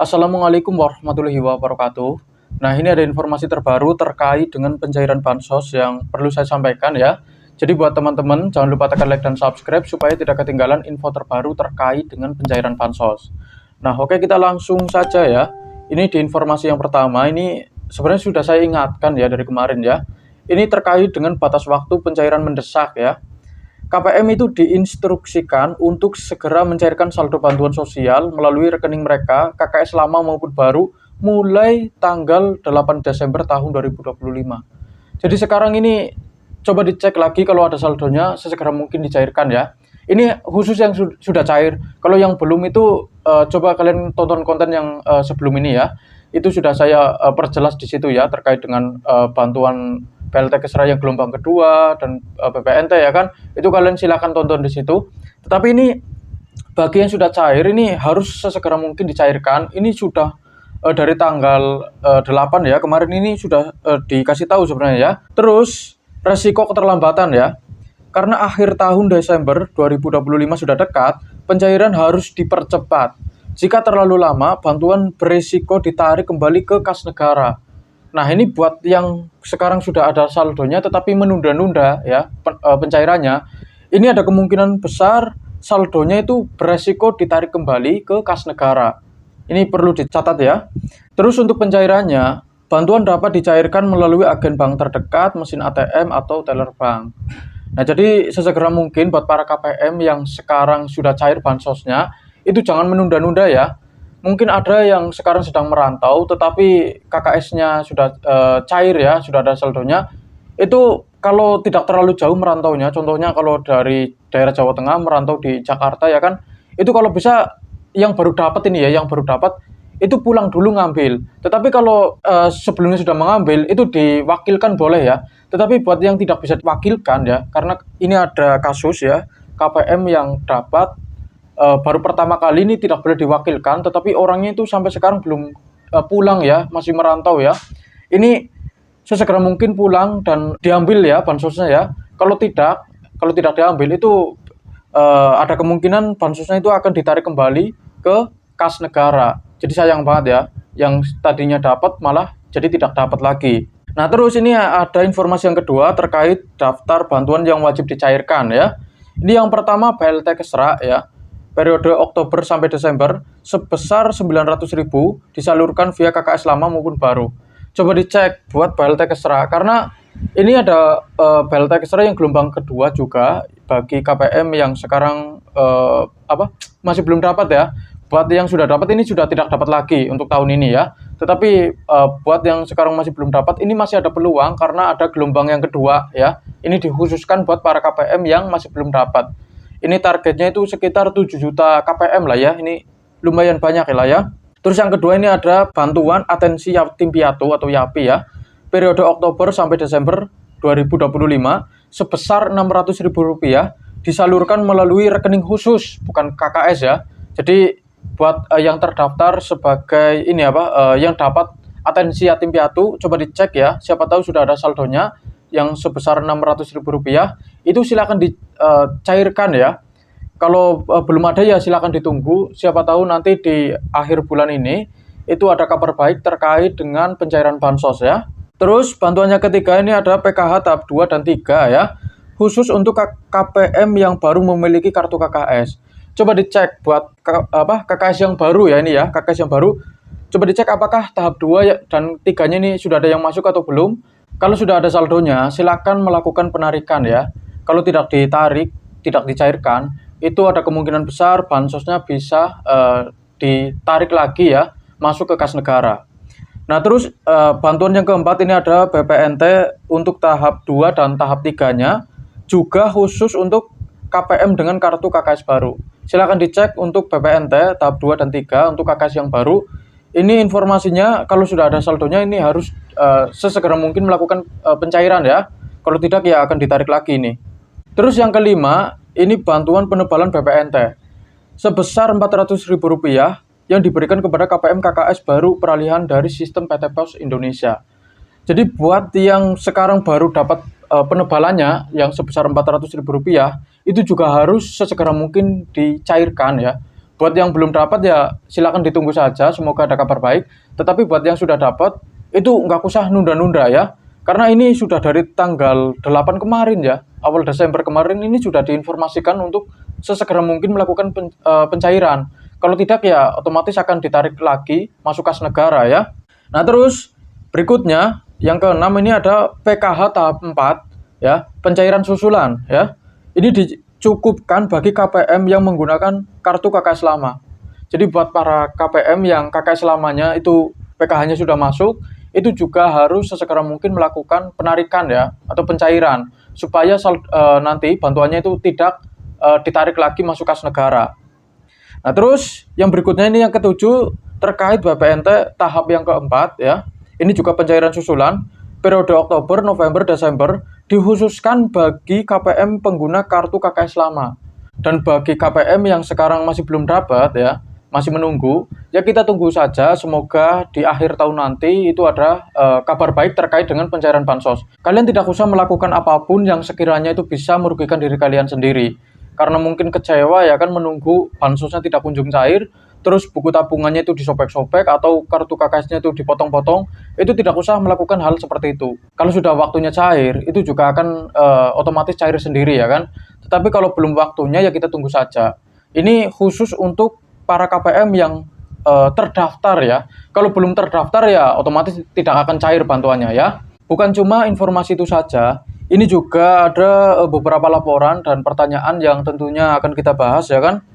Assalamualaikum warahmatullahi wabarakatuh. Nah, ini ada informasi terbaru terkait dengan pencairan bansos yang perlu saya sampaikan ya. Jadi buat teman-teman jangan lupa tekan like dan subscribe supaya tidak ketinggalan info terbaru terkait dengan pencairan bansos. Nah, oke kita langsung saja ya. Ini di informasi yang pertama ini sebenarnya sudah saya ingatkan ya dari kemarin ya. Ini terkait dengan batas waktu pencairan mendesak ya. KPM itu diinstruksikan untuk segera mencairkan saldo bantuan sosial melalui rekening mereka, KKS lama maupun baru, mulai tanggal 8 Desember tahun 2025. Jadi sekarang ini coba dicek lagi kalau ada saldonya, sesegera mungkin dicairkan ya. Ini khusus yang sudah cair. Kalau yang belum itu coba kalian tonton konten yang sebelum ini ya. Itu sudah saya perjelas di situ ya terkait dengan bantuan PLT Kesra yang gelombang kedua dan PPNT ya kan. Itu kalian silakan tonton di situ. Tetapi ini bagi yang sudah cair ini harus sesegera mungkin dicairkan. Ini sudah dari tanggal 8 ya. Kemarin ini sudah dikasih tahu sebenarnya ya. Terus resiko keterlambatan ya. Karena akhir tahun Desember 2025 sudah dekat, pencairan harus dipercepat. Jika terlalu lama, bantuan berisiko ditarik kembali ke kas negara. Nah, ini buat yang sekarang sudah ada saldonya tetapi menunda-nunda ya pencairannya. Ini ada kemungkinan besar saldonya itu beresiko ditarik kembali ke kas negara. Ini perlu dicatat ya. Terus untuk pencairannya, bantuan dapat dicairkan melalui agen bank terdekat, mesin ATM atau teller bank. Nah, jadi sesegera mungkin buat para KPM yang sekarang sudah cair bansosnya, itu jangan menunda-nunda ya. Mungkin ada yang sekarang sedang merantau, tetapi KKS-nya sudah cair ya, sudah ada saldonya. Itu kalau tidak terlalu jauh merantaunya, contohnya kalau dari daerah Jawa Tengah merantau di Jakarta ya kan, itu kalau bisa yang baru dapat ini ya, yang baru dapat itu pulang dulu ngambil. Tetapi kalau sebelumnya sudah mengambil, itu diwakilkan boleh ya. Tetapi buat yang tidak bisa diwakilkan ya, karena ini ada kasus ya, KPM yang dapat baru pertama kali ini tidak boleh diwakilkan, tetapi orangnya itu sampai sekarang belum pulang ya, masih merantau ya. Ini sesegera mungkin pulang dan diambil ya bansosnya ya. Kalau tidak diambil itu ada kemungkinan bansosnya itu akan ditarik kembali ke kas negara. Jadi sayang banget ya, yang tadinya dapat malah jadi tidak dapat lagi. Nah terus ini ada informasi yang kedua terkait daftar bantuan yang wajib dicairkan ya. Ini yang pertama BLT Kesra ya. Periode Oktober sampai Desember sebesar 900.000 disalurkan via KKS lama maupun baru. Coba dicek buat BLT Kesra karena ini ada BLT Kesra yang gelombang kedua juga bagi KPM yang sekarang masih belum dapat ya. Buat yang sudah dapat ini sudah tidak dapat lagi untuk tahun ini ya. Tetapi buat yang sekarang masih belum dapat ini masih ada peluang karena ada gelombang yang kedua ya. Ini dikhususkan buat para KPM yang masih belum dapat. Ini targetnya itu sekitar 7 juta KPM lah ya. Ini lumayan banyak lah ya. Terus yang kedua ini ada bantuan atensi yatim piatu atau YAPI ya. Periode Oktober sampai Desember 2025 sebesar Rp600.000 disalurkan melalui rekening khusus bukan KKS ya. Jadi buat yang terdaftar sebagai ini yang dapat atensi yatim piatu coba dicek ya. Siapa tahu sudah ada saldonya yang sebesar Rp600.000 itu silakan dicairkan ya. Kalau belum ada ya silakan ditunggu. Siapa tahu nanti di akhir bulan ini itu ada kabar baik terkait dengan pencairan bansos ya. Terus bantuannya ketiga ini ada PKH tahap 2 dan 3 ya. Khusus untuk KPM yang baru memiliki kartu KKS. Coba dicek buat KKS yang baru ya ini ya, KKS yang baru. Coba dicek apakah tahap 2 dan 3-nya ini sudah ada yang masuk atau belum. Kalau sudah ada saldonya, silakan melakukan penarikan ya. Kalau tidak ditarik, tidak dicairkan, itu ada kemungkinan besar bansosnya bisa ditarik lagi ya, masuk ke kas negara. Nah terus bantuan yang keempat ini ada BPNT untuk tahap 2 dan tahap 3-nya, juga khusus untuk KPM dengan kartu KKS baru. Silakan dicek untuk BPNT tahap 2 dan 3 untuk KKS yang baru. Ini informasinya kalau sudah ada saldonya ini harus sesegera mungkin melakukan pencairan ya. Kalau tidak ya akan ditarik lagi ini. Terus yang kelima, ini bantuan penebalan BPNT sebesar Rp400.000 yang diberikan kepada KPM KKS baru peralihan dari sistem PT Pos Indonesia. Jadi buat yang sekarang baru dapat penebalannya yang sebesar Rp400.000 itu juga harus sesegera mungkin dicairkan ya. Buat yang belum dapat ya silakan ditunggu saja, semoga ada kabar baik. Tetapi buat yang sudah dapat itu nggak usah nunda-nunda ya. Karena ini sudah dari tanggal 8 kemarin ya, awal Desember kemarin ini sudah diinformasikan untuk sesegera mungkin melakukan pencairan. Kalau tidak ya otomatis akan ditarik lagi masuk kas negara ya. Nah terus berikutnya yang keenam ini ada PKH tahap 4 ya, pencairan susulan ya. Ini dicukupkan bagi KPM yang menggunakan kartu KKS lama. Jadi buat para KPM yang KKS lamanya itu PKH-nya sudah masuk, itu juga harus sesegera mungkin melakukan penarikan ya atau pencairan supaya nanti bantuannya itu tidak ditarik lagi masuk kas negara. Nah terus yang berikutnya ini yang ketujuh terkait BPNT tahap yang keempat ya. Ini juga pencairan susulan periode Oktober, November, Desember dikhususkan bagi KPM pengguna kartu KKS lama. Dan bagi KPM yang sekarang masih belum dapat ya, masih menunggu, ya kita tunggu saja, semoga di akhir tahun nanti itu ada kabar baik terkait dengan pencairan bansos. Kalian tidak usah melakukan apapun yang sekiranya itu bisa merugikan diri kalian sendiri. Karena mungkin kecewa ya kan menunggu bansosnya tidak kunjung cair, terus buku tabungannya itu disobek-sobek atau kartu KKS-nya itu dipotong-potong, itu tidak usah melakukan hal seperti itu. Kalau sudah waktunya cair, itu juga akan otomatis cair sendiri ya kan. Tetapi kalau belum waktunya ya kita tunggu saja. Ini khusus untuk para KPM yang terdaftar ya. Kalau belum terdaftar ya otomatis tidak akan cair bantuannya ya. Bukan cuma informasi itu saja, ini juga ada beberapa laporan dan pertanyaan yang tentunya akan kita bahas ya kan.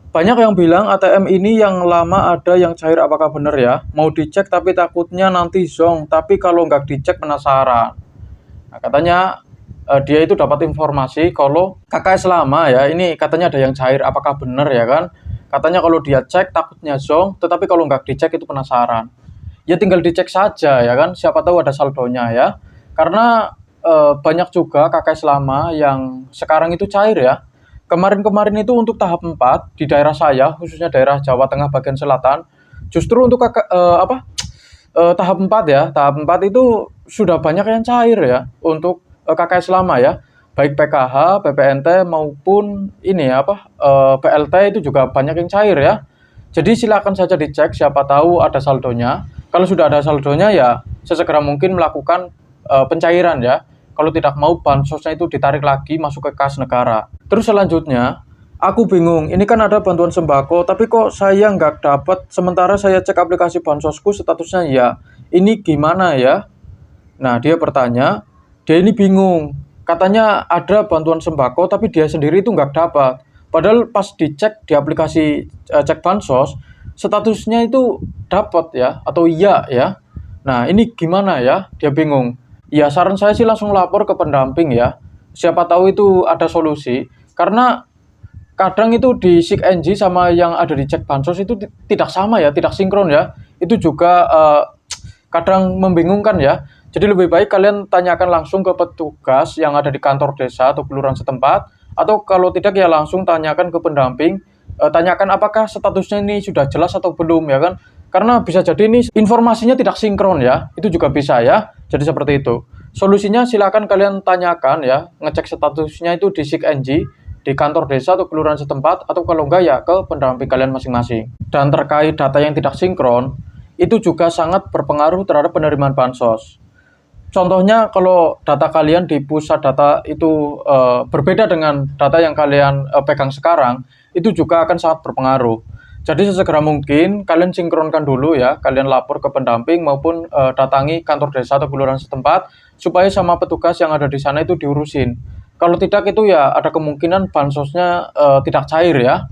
Banyak yang bilang ATM ini yang lama ada yang cair, apakah benar ya? Mau dicek tapi takutnya nanti zonk, tapi kalau nggak dicek penasaran. Nah, katanya dia itu dapat informasi kalau KKS lama ya, ini katanya ada yang cair, apakah benar ya kan? Katanya kalau dia cek takutnya zonk, tetapi kalau nggak dicek itu penasaran. Ya tinggal dicek saja ya kan, siapa tahu ada saldonya ya. Karena banyak juga KKS lama yang sekarang itu cair ya. Kemarin-kemarin itu untuk tahap 4 di daerah saya, khususnya daerah Jawa Tengah bagian selatan, justru untuk tahap 4 ya, tahap 4 itu sudah banyak yang cair ya untuk KKS lama ya. Baik PKH, PPNT maupun PLT itu juga banyak yang cair ya. Jadi silakan saja dicek, siapa tahu ada saldonya. Kalau sudah ada saldonya ya sesegera mungkin melakukan pencairan ya. Kalau tidak mau bansosnya itu ditarik lagi masuk ke kas negara. Terus selanjutnya, aku bingung. Ini kan ada bantuan sembako, tapi kok saya nggak dapat. Sementara saya cek aplikasi bansosku statusnya ya. Ini gimana ya? Nah dia bertanya, dia ini bingung. Katanya ada bantuan sembako, tapi dia sendiri itu nggak dapat. Padahal pas dicek di aplikasi cek bansos, statusnya itu dapat ya atau iya ya. Nah ini gimana ya? Dia bingung. Ya saran saya sih langsung lapor ke pendamping ya. Siapa tahu itu ada solusi. Karena kadang itu di SIG-NG sama yang ada di cek bansos itu tidak sama ya, tidak sinkron ya. Itu juga kadang membingungkan ya. Jadi lebih baik kalian tanyakan langsung ke petugas yang ada di kantor desa atau kelurahan setempat. Atau kalau tidak ya langsung tanyakan ke pendamping. Tanyakan apakah statusnya ini sudah jelas atau belum ya kan. Karena bisa jadi ini informasinya tidak sinkron ya. Itu juga bisa ya. Jadi seperti itu. Solusinya silakan kalian tanyakan ya. Ngecek statusnya itu di SIG-NG, di kantor desa atau kelurahan setempat. Atau kalau enggak ya ke pendamping kalian masing-masing. Dan terkait data yang tidak sinkron, itu juga sangat berpengaruh terhadap penerimaan bansos. Contohnya kalau data kalian di pusat data itu berbeda dengan data yang kalian pegang sekarang, itu juga akan sangat berpengaruh. Jadi sesegera mungkin kalian sinkronkan dulu ya, kalian lapor ke pendamping maupun datangi kantor desa atau kelurahan setempat supaya sama petugas yang ada di sana itu diurusin. Kalau tidak itu ya ada kemungkinan bansosnya tidak cair ya.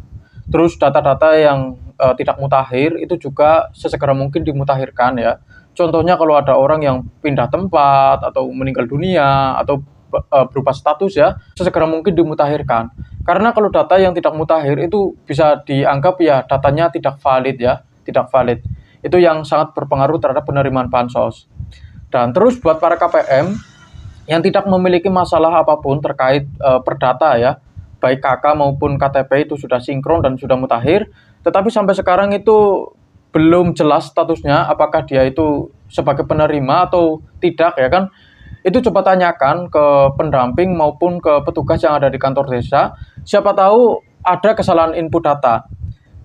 Terus data-data yang tidak mutakhir itu juga sesegera mungkin dimutakhirkan ya. Contohnya kalau ada orang yang pindah tempat atau meninggal dunia atau berubah status ya, sesegera mungkin dimutakhirkan. Karena kalau data yang tidak mutakhir itu bisa dianggap ya datanya tidak valid ya, tidak valid. Itu yang sangat berpengaruh terhadap penerimaan bansos. Dan terus buat para KPM yang tidak memiliki masalah apapun terkait perdata ya, baik KK maupun KTP itu sudah sinkron dan sudah mutakhir, tetapi sampai sekarang itu belum jelas statusnya apakah dia itu sebagai penerima atau tidak ya kan. Itu coba tanyakan ke pendamping maupun ke petugas yang ada di kantor desa. Siapa tahu ada kesalahan input data.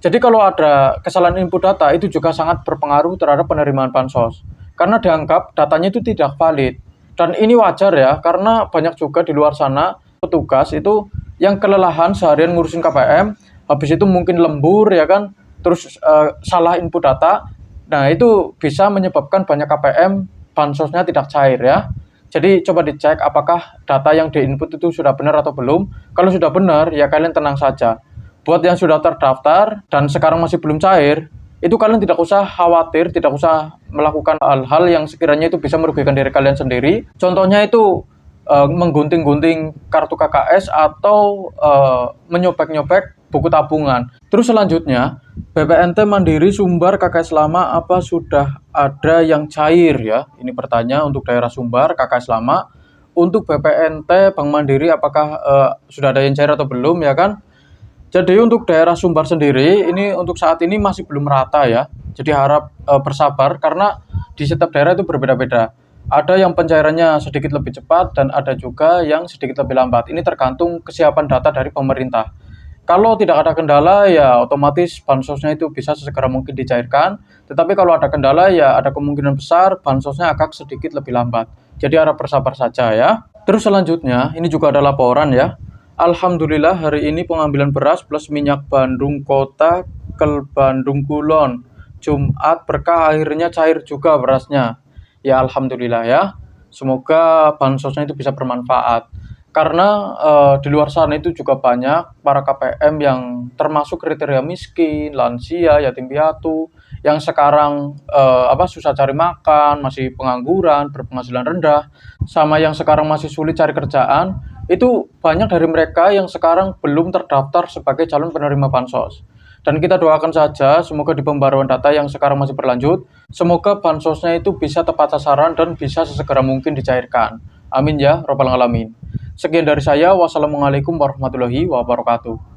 Jadi kalau ada kesalahan input data itu juga sangat berpengaruh terhadap penerimaan bansos. Karena dianggap datanya itu tidak valid. Dan ini wajar ya, karena banyak juga di luar sana petugas itu yang kelelahan seharian ngurusin KPM, habis itu mungkin lembur ya kan, terus salah input data. Nah, itu bisa menyebabkan banyak KPM bansosnya tidak cair ya. Jadi coba dicek apakah data yang diinput itu sudah benar atau belum. Kalau sudah benar, ya kalian tenang saja. Buat yang sudah terdaftar dan sekarang masih belum cair, itu kalian tidak usah khawatir, tidak usah melakukan hal-hal yang sekiranya itu bisa merugikan diri kalian sendiri. Contohnya itu menggunting-gunting kartu KKS atau menyobek-nyobek buku tabungan. Terus selanjutnya, BPNT Mandiri Sumbar KKS Lama apa sudah ada yang cair ya? Ini pertanyaan untuk daerah Sumbar KKS Lama. Untuk BPNT Bank Mandiri apakah sudah ada yang cair atau belum ya kan? Jadi untuk daerah Sumbar sendiri ini untuk saat ini masih belum rata ya. Jadi harap bersabar karena di setiap daerah itu berbeda-beda. Ada yang pencairannya sedikit lebih cepat dan ada juga yang sedikit lebih lambat. Ini tergantung kesiapan data dari pemerintah. Kalau tidak ada kendala ya otomatis bansosnya itu bisa sesegera mungkin dicairkan. Tetapi kalau ada kendala ya ada kemungkinan besar bansosnya agak sedikit lebih lambat. Jadi harap bersabar saja ya. Terus selanjutnya ini juga ada laporan ya. Alhamdulillah hari ini pengambilan beras plus minyak Bandung Kota ke Bandung Kulon. Jumat berkah akhirnya cair juga berasnya. Ya alhamdulillah ya. Semoga bansosnya itu bisa bermanfaat. Karena di luar sana itu juga banyak para KPM yang termasuk kriteria miskin, lansia, yatim piatu, yang sekarang susah cari makan, masih pengangguran, berpenghasilan rendah, sama yang sekarang masih sulit cari kerjaan, itu banyak dari mereka yang sekarang belum terdaftar sebagai calon penerima bansos. Dan kita doakan saja semoga di pembaruan data yang sekarang masih berlanjut, semoga bansosnya itu bisa tepat sasaran dan bisa sesegera mungkin dicairkan. Amin ya Rabbal Alamin. Sekian dari saya. Wassalamualaikum warahmatullahi wabarakatuh.